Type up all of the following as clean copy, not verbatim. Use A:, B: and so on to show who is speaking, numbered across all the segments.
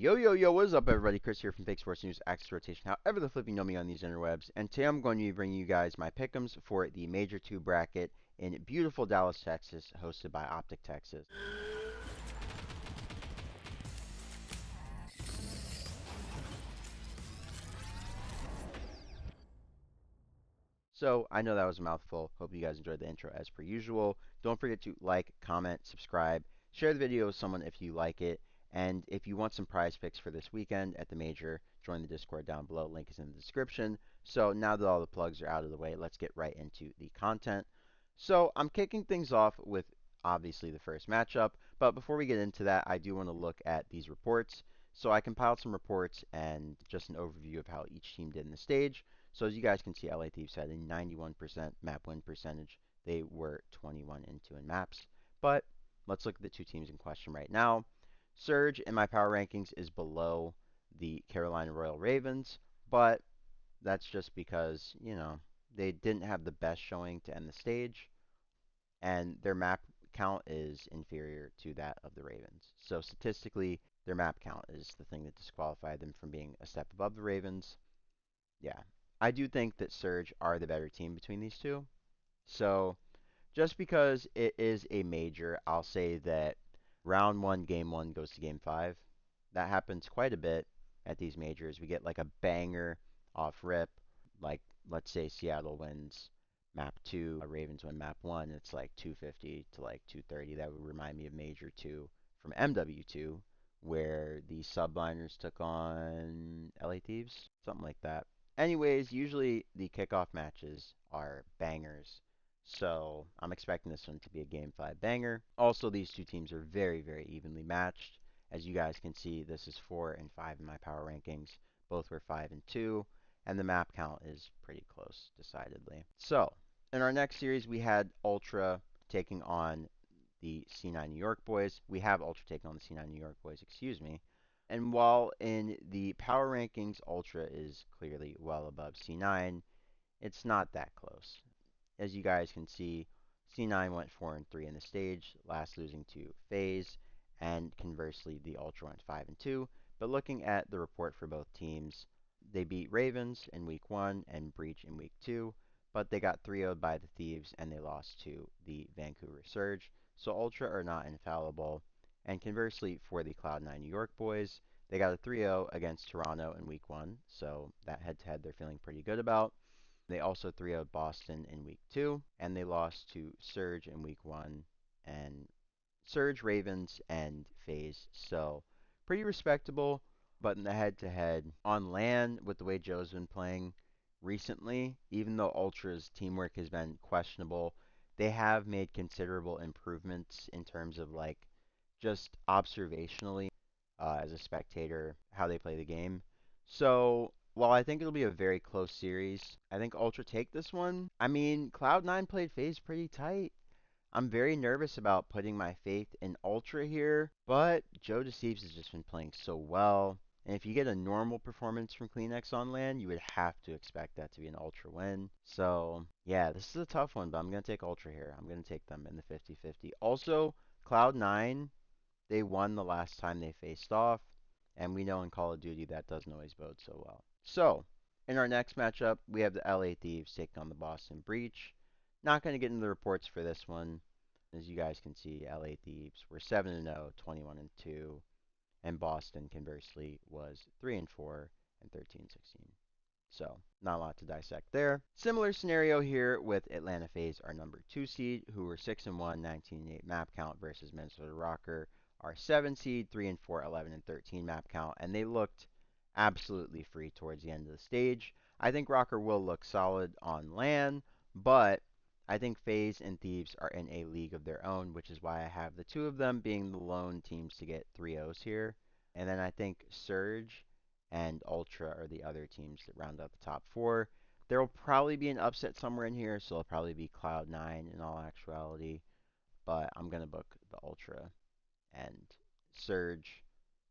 A: Yo, yo, yo, what is up, everybody? Chris here from Esports News, Access Rotation, however the flip you know me on these interwebs. And today I'm going to be bringing you guys my Pickems for the Major 2 bracket in beautiful Dallas, Texas, hosted by Optic, Texas. So, I know that was a mouthful. Hope you guys enjoyed the intro as per usual. Don't forget to like, comment, subscribe, share the video with someone if you like it. And if you want some prize picks for this weekend at the Major, join the Discord down below. Link is in the description. So, now that all the plugs are out of the way, let's get right into the content. So, I'm kicking things off with obviously the first matchup. But before we get into that, I do want to look at these reports. So, I compiled some reports and just an overview of how each team did in the stage. So as you guys can see, LA Thieves had a 91% map win percentage. They were 21-2 in maps. But let's look at the two teams in question right now. Surge in my power rankings is below the Carolina Royal Ravens, but that's just because, they didn't have the best showing to end the stage, and their map count is inferior to that of the Ravens. So statistically, their map count is the thing that disqualified them from being a step above the Ravens. Yeah, I do think that Surge are the better team between these two. So just because it is a major, I'll say that round one, game one goes to game five. That happens quite a bit at these majors. We get like a banger off rip, like let's say Seattle wins map two, Ravens win map one. It's like 250 to like 230. That would remind me of Major 2 from MW2, where the subliners took on LA Thieves, something like that. Anyways, usually the kickoff matches are bangers. So I'm expecting this one to be a game 5 banger. Also, these two teams are very, very evenly matched. As you guys can see, this is 4 and 5 in my power rankings. Both were 5 and 2, and the map count is pretty close, decidedly. So, in our next series, we had Ultra taking on the C9 New York boys. We have Ultra taking on the C9 New York boys, excuse me. And while in the power rankings, Ultra is clearly well above C9, it's not that close. As you guys can see, C9 went 4 and 3 in the stage, last losing to Faze, and conversely, the Ultra went 5 and 2. But looking at the report for both teams, they beat Ravens in week 1 and Breach in week 2, but they got 3-0'd by the Thieves and they lost to the Vancouver Surge. So Ultra are not infallible. And conversely, for the Cloud9 New York boys, they got a 3-0 against Toronto in week 1, so that head-to-head they're feeling pretty good about. They also 3-0'd Boston in week 2, and they lost to Surge in week 1, and Surge, Ravens, and Faze. So pretty respectable, but in the head-to-head on LAN, with the way Joe's been playing recently, even though Ultra's teamwork has been questionable, they have made considerable improvements in terms of like just observationally as a spectator how they play the game. So while I think it'll be a very close series, I think Ultra take this one. I mean, Cloud9 played Faze pretty tight. I'm very nervous about putting my faith in Ultra here, but Joe Deceives has just been playing so well. And if you get a normal performance from Kleenex on LAN, you would have to expect that to be an Ultra win. So, yeah, this is a tough one, but I'm going to take Ultra here. I'm going to take them in the 50-50. Also, Cloud9, they won the last time they faced off, and we know in Call of Duty that doesn't always bode so well. So, in our next matchup, we have the LA Thieves taking on the Boston Breach. Not going to get into the reports for this one. As you guys can see, LA Thieves were 7-0, 21-2, and Boston, conversely, was 3-4 and 13-16. So, not a lot to dissect there. Similar scenario here with Atlanta Faze, our number 2 seed, who were 6-1, 19-8 map count versus Minnesota Rokkr, our 7 seed, 3-4, 11-13 map count, and they looked absolutely free towards the end of the stage. I think Rokkr will look solid on LAN, but I think Faze and Thieves are in a league of their own, which is why I have the two of them being the lone teams to get 3-0s here. And then I think Surge and Ultra are the other teams that round out the top 4. There will probably be an upset somewhere in here, so it'll probably be Cloud9 in all actuality. But I'm going to book the Ultra and Surge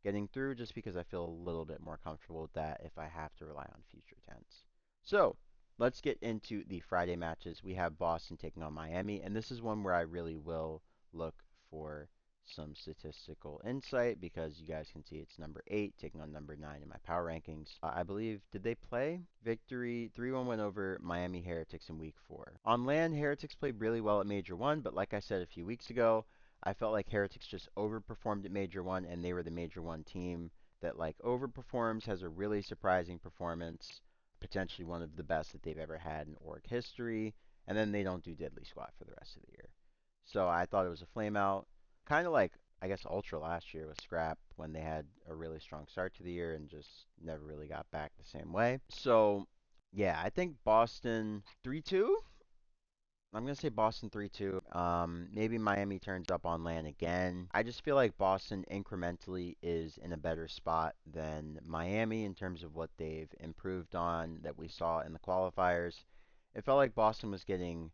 A: getting through just because I feel a little bit more comfortable with that if I have to rely on future tents. So let's get into the Friday matches. We have Boston taking on Miami, and this is one where I really will look for some statistical insight because you guys can see it's number 8 taking on number 9 in my power rankings. I believe, did they play? Victory 3-1 win over Miami Heretics in week 4. On land, Heretics played really well at Major 1, but like I said a few weeks ago, I felt like Heretics just overperformed at Major 1, and they were the Major 1 team that like overperforms, has a really surprising performance, potentially one of the best that they've ever had in org history, and then they don't do diddly squat for the rest of the year. So I thought it was a flame out. Kind of like, I guess, Ultra last year with Scrap when they had a really strong start to the year and just never really got back the same way. So, yeah, I think Boston 3-2. I'm going to say Boston 3-2. Maybe Miami turns up on land again. I just feel like Boston incrementally is in a better spot than Miami in terms of what they've improved on that we saw in the qualifiers. It felt like Boston was getting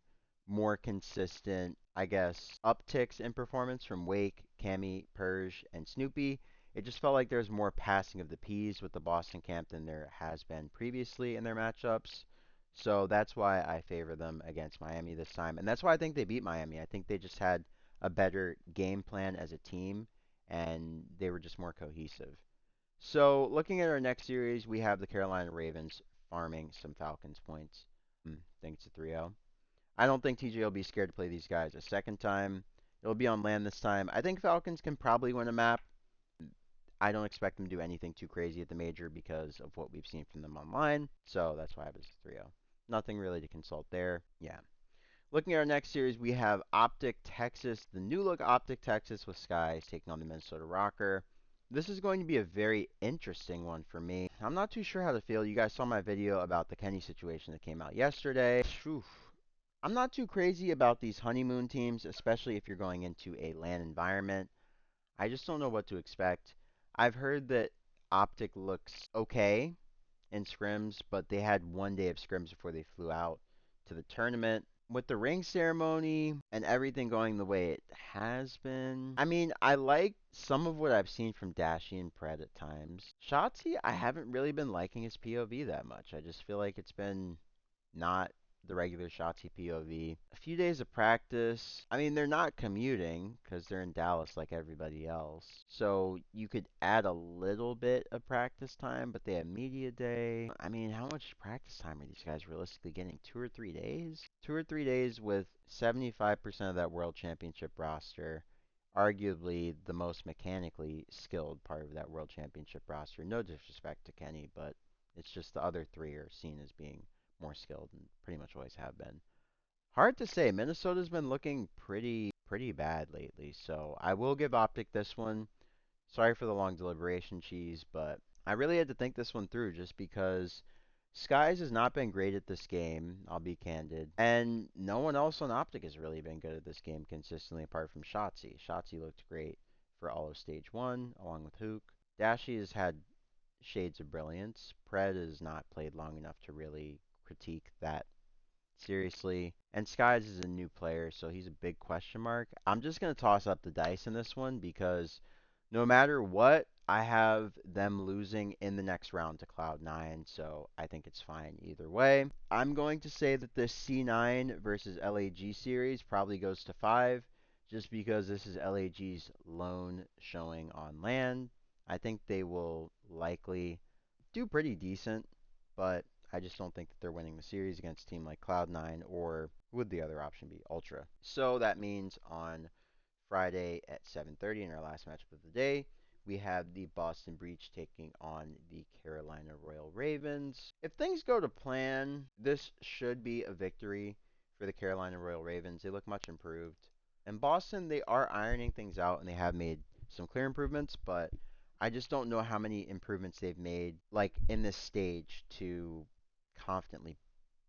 A: more consistent, I guess, upticks in performance from Wake, Cammy, Purge, and Snoopy. It just felt like there's more passing of the P's with the Boston camp than there has been previously in their matchups. So that's why I favor them against Miami this time. And that's why I think they beat Miami. I think they just had a better game plan as a team, and they were just more cohesive. So looking at our next series, we have the Carolina Ravens farming some Falcons points. I think it's a 3-0. I don't think TJ will be scared to play these guys a second time. It'll be on land this time. I think Falcons can probably win a map. I don't expect them to do anything too crazy at the major because of what we've seen from them online. So that's why I have it as 3-0. Nothing really to consult there. Yeah. Looking at our next series, we have Optic Texas, the new look Optic Texas with Skies taking on the Minnesota Rokkr. This is going to be a very interesting one for me. I'm not too sure how to feel. You guys saw my video about the Kenny situation that came out yesterday. Oof. I'm not too crazy about these honeymoon teams, especially if you're going into a LAN environment. I just don't know what to expect. I've heard that Optic looks okay in scrims, but they had 1 day of scrims before they flew out to the tournament. With the ring ceremony and everything going the way it has been, I mean, I like some of what I've seen from Dashy and Pred at times. Shotzi, I haven't really been liking his POV that much. I just feel like it's been not the regular Shotzi POV. A few days of practice. I mean, they're not commuting because they're in Dallas like everybody else. So you could add a little bit of practice time, but they have media day. I mean, how much practice time are these guys realistically getting? 2 or 3 days? 2 or 3 days with 75% of that World Championship roster. Arguably the most mechanically skilled part of that World Championship roster. No disrespect to Kenny, but it's just the other three are seen as being more skilled and pretty much always have been. Hard to say. Minnesota's been looking pretty bad lately, so I will give Optic this one. Sorry for the long deliberation, Cheese, but I really had to think this one through just because Skies has not been great at this game, I'll be candid. And no one else on Optic has really been good at this game consistently apart from Shotzi. Shotzi looked great for all of stage 1, along with Hook. Dashy has had shades of brilliance. Pred has not played long enough to really critique that seriously. And Skies is a new player, so he's a big question mark. I'm just going to toss up the dice in this one because no matter what, I have them losing in the next round to Cloud9, so I think it's fine either way. I'm going to say that this C9 versus LAG series probably goes to 5, just because this is LAG's lone showing on land. I think they will likely do pretty decent, but I just don't think that they're winning the series against a team like Cloud9 or would the other option be Ultra. So that means on Friday at 7:30 in our last matchup of the day, we have the Boston Breach taking on the Carolina Royal Ravens. If things go to plan, this should be a victory for the Carolina Royal Ravens. They look much improved. In Boston, they are ironing things out and they have made some clear improvements, but I just don't know how many improvements they've made, like in this stage, to confidently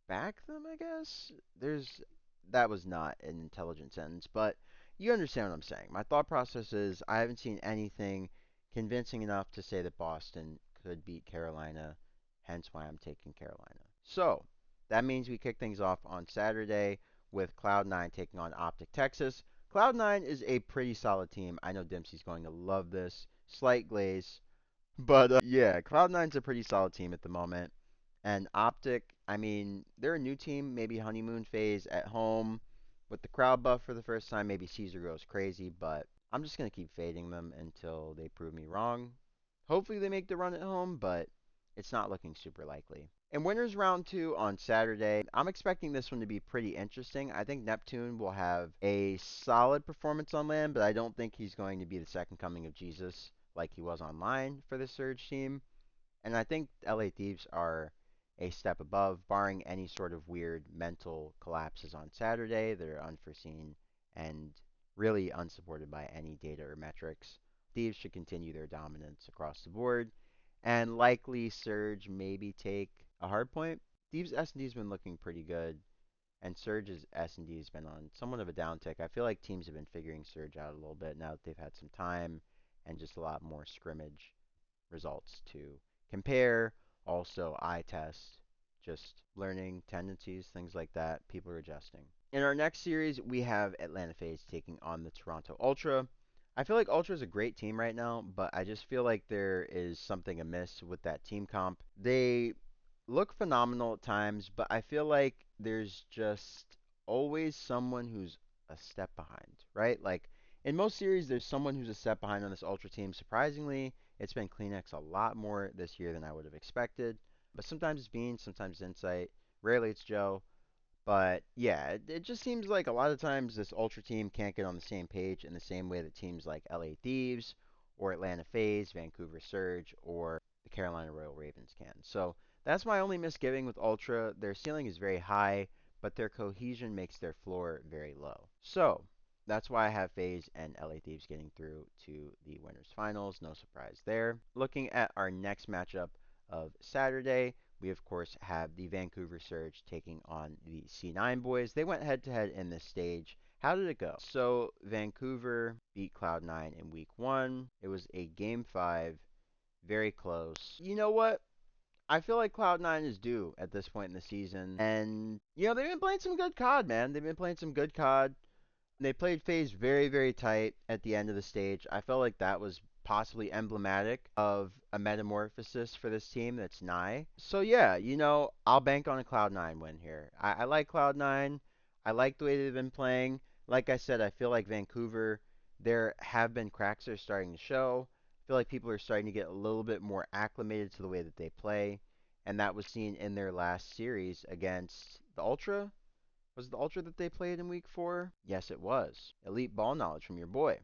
A: back them, I guess. That was not an intelligent sentence, but you understand what I'm saying. My thought process is I haven't seen anything convincing enough to say that Boston could beat Carolina, hence why I'm taking Carolina. So, that means we kick things off on Saturday with Cloud9 taking on Optic Texas. Cloud9 is a pretty solid team. I know Dempsey's going to love this. Slight glaze. But yeah, Cloud9's a pretty solid team at the moment. And Optic, I mean, they're a new team, maybe honeymoon phase at home with the crowd buff for the first time. Maybe Caesar goes crazy, but I'm just going to keep fading them until they prove me wrong. Hopefully they make the run at home, but it's not looking super likely. In winners round 2 on Saturday, I'm expecting this one to be pretty interesting. I think Neptune will have a solid performance on land, but I don't think he's going to be the second coming of Jesus like he was online for the Surge team. And I think LA Thieves are a step above, barring any sort of weird mental collapses on Saturday that are unforeseen and really unsupported by any data or metrics. Thieves should continue their dominance across the board and likely Surge maybe take a hard point. Thieves S&D's been looking pretty good, and Surge's S&D's been on somewhat of a downtick. I feel like teams have been figuring Surge out a little bit now that they've had some time and just a lot more scrimmage results to compare. Also, eye test, just learning tendencies, things like that. People are adjusting. In our next series, we have Atlanta Faze taking on the Toronto Ultra. I feel like Ultra is a great team right now, but I just feel like there is something amiss with that team comp. They look phenomenal at times, but I feel like there's just always someone who's a step behind, right? Like in most series, there's someone who's a step behind on this Ultra team. Surprisingly, it's been Kleenex a lot more this year than I would have expected. But sometimes it's Bean, sometimes Insight. Rarely it's Joe. But yeah, it just seems like a lot of times this Ultra team can't get on the same page in the same way that teams like LA Thieves or Atlanta Faze, Vancouver Surge, or the Carolina Royal Ravens can. So that's my only misgiving with Ultra. Their ceiling is very high, but their cohesion makes their floor very low. So that's why I have Faze and LA Thieves getting through to the winners finals. No surprise there. Looking at our next matchup of Saturday, we, of course, have the Vancouver Surge taking on the C9 boys. They went head to head in this stage. How did it go? So, Vancouver beat Cloud9 in week 1. It was a game 5, very close. You know what? I feel like Cloud9 is due at this point in the season. And, they've been playing some good COD, man. They've been playing some good COD. They played Faze very, very tight at the end of the stage. I felt like that was possibly emblematic of a metamorphosis for this team that's nigh. So yeah, I'll bank on a Cloud9 win here. I like Cloud9. I like the way they've been playing. Like I said, I feel like Vancouver, there have been cracks that are starting to show. I feel like people are starting to get a little bit more acclimated to the way that they play. And that was seen in their last series against the Ultra. Was it the Ultra that they played in week 4? Yes, it was. Elite ball knowledge from your boy.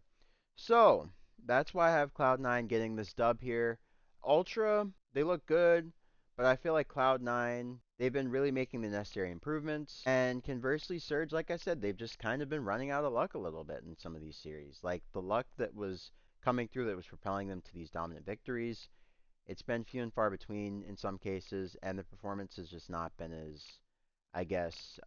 A: So, that's why I have Cloud9 getting this dub here. Ultra, they look good, but I feel like Cloud9, they've been really making the necessary improvements. And conversely, Surge, like I said, they've just kind of been running out of luck a little bit in some of these series. Like the luck that was coming through that was propelling them to these dominant victories, it's been few and far between in some cases, and the performance has just not been as, I guess,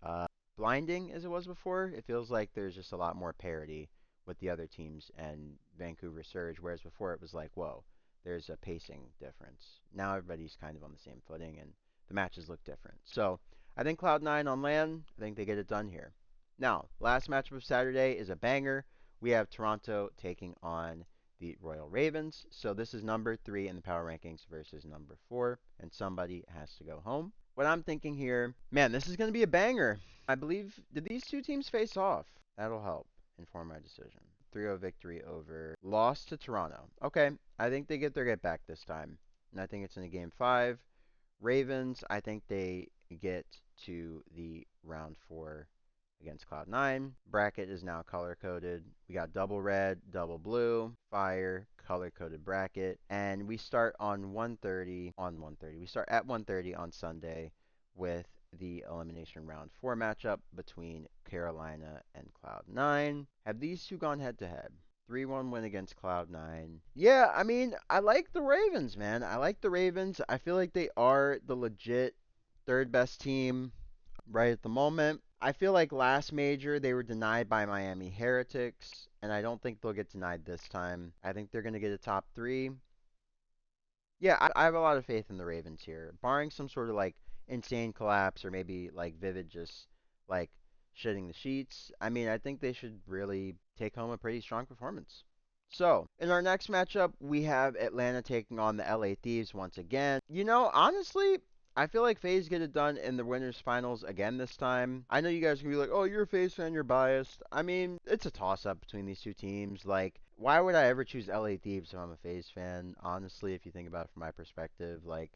A: blinding as it was before. It feels like there's just a lot more parity with the other teams and Vancouver Surge, whereas before it was like, whoa, there's a pacing difference. Now everybody's kind of on the same footing and the matches look different. So I think Cloud9 on land, I think they get it done here. Now, last matchup of Saturday is a banger. We have Toronto taking on the Royal Ravens. So this is number 3 in the power rankings versus number 4, and somebody has to go home. What I'm thinking here, man, this is going to be a banger. I believe, did these two teams face off? That'll help inform my decision. 3-0 victory over loss to Toronto. Okay, I think they get their get back this time. And I think it's in a game 5. Ravens, I think they get to the round 4 against Cloud9. Bracket is now color coded. We got double red, double blue, fire, color coded bracket, and we start on 1:30 on 1:30. We start at 1:30 on Sunday with the elimination round 4 matchup between Carolina and Cloud9. Have these two gone head to head? 3-1 win against Cloud9. Yeah, I mean, I like the Ravens, man. I like the Ravens. I feel like they are the legit third best team right at the moment. I feel like last major they were denied by Miami Heretics, and I don't think they'll get denied this time. I think they're going to get a top 3. Yeah, I have a lot of faith in the Ravens here, barring some sort of like insane collapse or maybe like Vivid just like shitting the sheets. I mean, I think they should really take home a pretty strong performance. So, in our next matchup, we have Atlanta taking on the LA Thieves once again. Honestly, I feel like FaZe get it done in the winners finals again this time. I know you guys can be like, oh, you're a FaZe fan, you're biased. I mean, it's a toss-up between these two teams. Like, why would I ever choose LA Thieves if I'm a Faze fan? Honestly, if you think about it from my perspective, like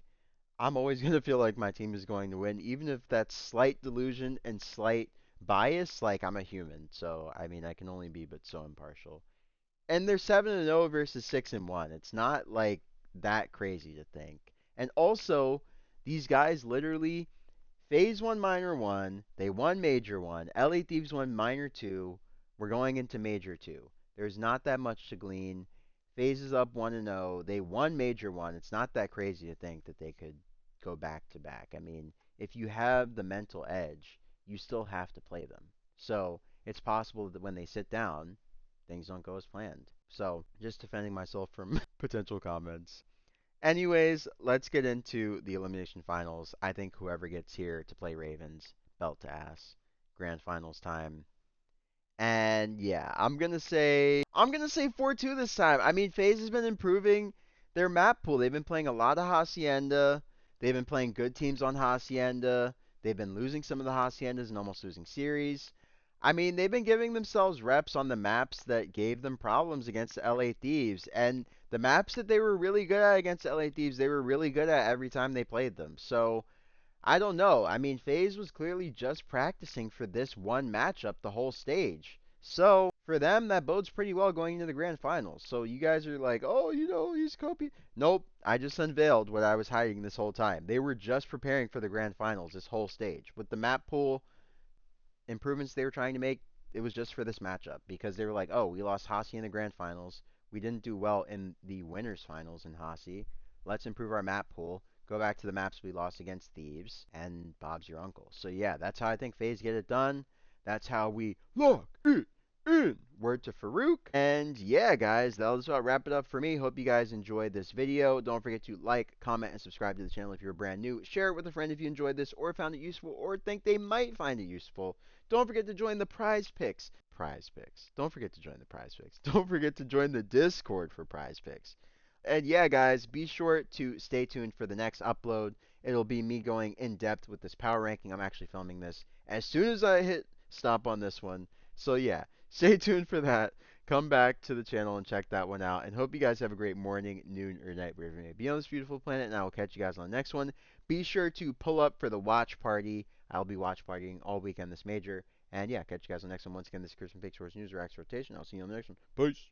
A: I'm always gonna feel like my team is going to win, even if that's slight delusion and slight bias. Like I'm a human, so I mean I can only be but so impartial. And they're 7-0 versus 6-1. It's not like that crazy to think. And also, these guys literally Phase won Minor 1, they won Major 1, LA Thieves won Minor 2, we're going into Major 2. There's not that much to glean. Phase is up 1-0, they won Major 1. It's not that crazy to think that they could go back to back. I mean, if you have the mental edge, you still have to play them. So, it's possible that when they sit down, things don't go as planned. So, just defending myself from potential comments. Anyways, let's get into the elimination finals. I think whoever gets here to play Ravens, belt to ass. Grand finals time. And yeah, I'm gonna say 4-2 this time. I mean, FaZe has been improving their map pool. They've been playing a lot of Hacienda. They've been playing good teams on Hacienda. They've been losing some of the Haciendas and almost losing series. I mean, they've been giving themselves reps on the maps that gave them problems against the LA Thieves. And the maps that they were really good at against the LA Thieves, they were really good at every time they played them. So I don't know. I mean, FaZe was clearly just practicing for this one matchup the whole stage. So, for them, that bodes pretty well going into the grand finals. So, you guys are like, oh, he's copy. Nope. I just unveiled what I was hiding this whole time. They were just preparing for the grand finals this whole stage. With the map pool improvements they were trying to make, it was just for this matchup because they were like, oh, we lost Hasi in the grand finals. We didn't do well in the winners finals in Hasi. Let's improve our map pool. Go back to the maps we lost against Thieves, and Bob's your uncle. So yeah, that's how I think FaZe get it done. That's how we lock it in. Word to Farouk. And yeah, guys, that'll just about wrap it up for me. Hope you guys enjoyed this video. Don't forget to like, comment, and subscribe to the channel if you're brand new. Share it with a friend if you enjoyed this or found it useful or think they might find it useful. Don't forget to join the prize picks. Prize picks. Don't forget to join the prize picks. Don't forget to join the Discord for prize picks. And yeah, guys, be sure to stay tuned for the next upload. It'll be me going in depth with this power ranking. I'm actually filming this as soon as I hit stop on this one. So yeah, stay tuned for that. Come back to the channel and check that one out. And hope you guys have a great morning, noon, or night wherever you may be on this beautiful planet. And I will catch you guys on the next one. Be sure to pull up for the watch party. I'll be watch partying all weekend this major. And yeah, catch you guys on the next one. Once again, this is Chris from Pickems News or X Rotation. I'll see you on the next one. Peace.